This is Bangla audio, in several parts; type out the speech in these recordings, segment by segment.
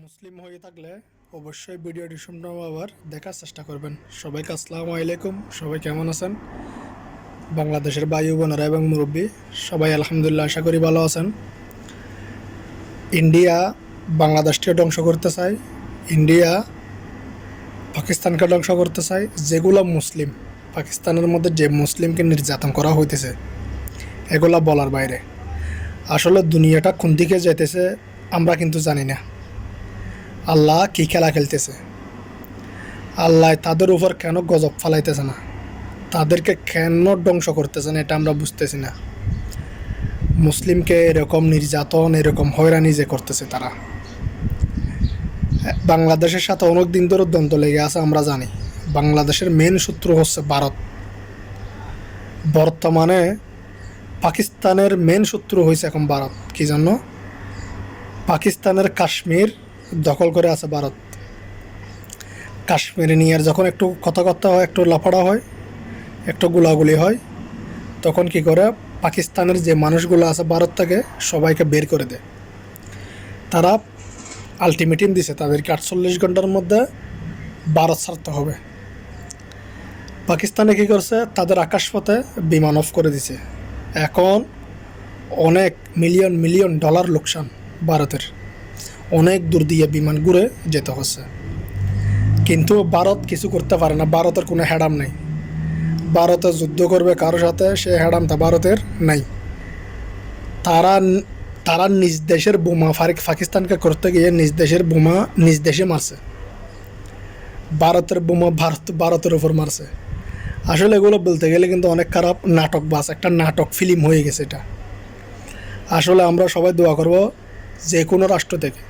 মুসলিম হয়ে থাকলে অবশ্যই ভিডিওটি সম্পূর্ণ আবার দেখার চেষ্টা করবেন। সবাইকে আসসালামু আলাইকুম। সবাই কেমন আছেন? বাংলাদেশের ভাই বোনেরা এবং মুরব্বী সবাই আলহামদুলিল্লাহ, আশা করি ভালো আছেন। ইন্ডিয়া বাংলাদেশকে ধ্বংস করতে চায়, ইন্ডিয়া পাকিস্তানকে ধ্বংস করতে চায়। যেগুলো মুসলিম, পাকিস্তানের মধ্যে যে মুসলিমকে নির্যাতন করা হইতেছে, এগুলা বলার বাইরে। আসলে দুনিয়াটা কোন দিকে যেতেছে আমরা কিন্তু জানি না। আল্লাহ কী খেলা খেলতেছে, আল্লাহ তাদের উপর কেন গজব ফালাইতেছে না, তাদেরকে কেন ধ্বংস করতেছে না, এটা আমরা বুঝতেছি না। মুসলিমকে এরকম নির্যাতন, এরকম হয়রানি যে করতেছে তারা, বাংলাদেশের সাথে অনেক দিন ধরে দ্বন্দ্ব লেগে আছে আমরা জানি। বাংলাদেশের মেন শত্রু হচ্ছে ভারত। বর্তমানে পাকিস্তানের মেন শত্রু হয়েছে এখন ভারত। কি জন্য? পাকিস্তানের কাশ্মীর দখল করে আছে ভারত। কাশ্মীর নিয়ে যখন একটু কথাবার্তা হয়, একটু লাফাড়া হয়, একটু গোলাগুলি হয়, তখন কি করে পাকিস্তানের যে মানুষগুলো আছে ভারত থেকে সবাইকে বের করে দেয়। তারা আলটিমেটাম দিছে তাদেরকে 48 ঘন্টার মধ্যে ভারত ছাড়তে হবে। পাকিস্তানে কী করছে, তাদের আকাশপথে বিমান অফ করে দিছে। এখন অনেক মিলিয়ন মিলিয়ন ডলার লোকসান ভারতের। অনেক দূর দিয়ে বিমান ঘুরে যেতে হচ্ছে, কিন্তু ভারত কিছু করতে পারে না। ভারতের কোনো হ্যাডাম নেই। ভারতে যুদ্ধ করবে কারোর সাথে, সে হ্যাডামটা ভারতের নাই। তারা তারা নিজ দেশের বোমা পাকিস্তানকে করতে গিয়ে নিজ দেশের বোমা নিজ দেশে মারছে। ভারতের বোমা ভারতের উপর মারছে। আসলে এগুলো বলতে গেলে কিন্তু অনেক খারাপ নাটক, বাস একটা নাটক ফিল্ম হয়ে গেছে এটা। আসলে আমরা সবাই দোয়া করব যে কোনো রাষ্ট্র থেকে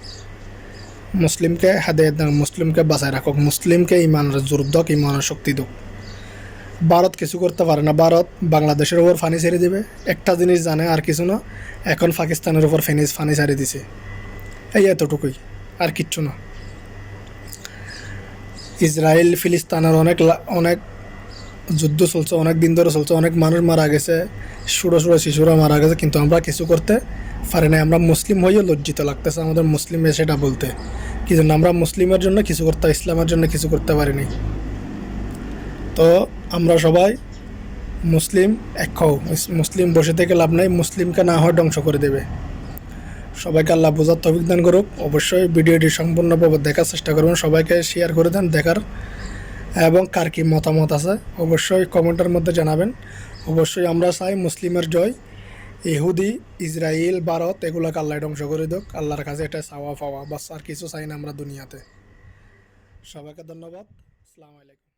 মুসলিমকে হেদায়েত দেন, মুসলিমকে বাঁচায় রাখুক, মুসলিমকে ইমানের জোর দক, ইমানের শক্তি দোক। ভারত কিছু করতে পারে না। ভারত বাংলাদেশের উপর ফানি ছেড়ে দেবে, একটা জিনিস জানে, আর কিছু না। এখন পাকিস্তানের উপর ফানি ছেড়ে দিছে, এই এতটুকুই, আর কিচ্ছু না। ইসরায়েল ফিলিস্তিনের অনেক যুদ্ধ চলছে, অনেক দিন ধরে চলছে, অনেক মানুষ মারা গেছে, ছোটো ছোটো শিশুরা মারা গেছে, কিন্তু আমরা কিছু করতে পারি না। আমরা মুসলিম হয়েও লজ্জিত লাগতেছে আমাদের মুসলিম সেটা বলতে। কি জন্য? আমরা মুসলিমের জন্য কিছু করতে, ইসলামের জন্য কিছু করতে পারিনি। তো আমরা সবাই মুসলিম এক হও। মুসলিম বসে থেকে লাভ নাই, মুসলিমকে না হয় ধ্বংস করে দেবে। সবাইকে আল্লাহ বোঝার তৌফিক দান করুক। অবশ্যই ভিডিওটি সম্পূর্ণভাবে দেখার চেষ্টা করবেন, সবাইকে শেয়ার করে দেন দেখার, এবং কার কী মতামত আছে অবশ্যই কমেন্টের মধ্যে জানাবেন। অবশ্যই আমরা চাই মুসলিমের জয়। ইহুদি, ইসরায়েল, ভারত এগুলোকে আল্লাহ ধ্বংস করে দেক। আল্লাহর কাছে এটা চাওয়া পাওয়া, বাস আর কিছু চাই না আমরা দুনিয়াতে। সবাইকে ধন্যবাদ। আসসালামু আলাইকুম।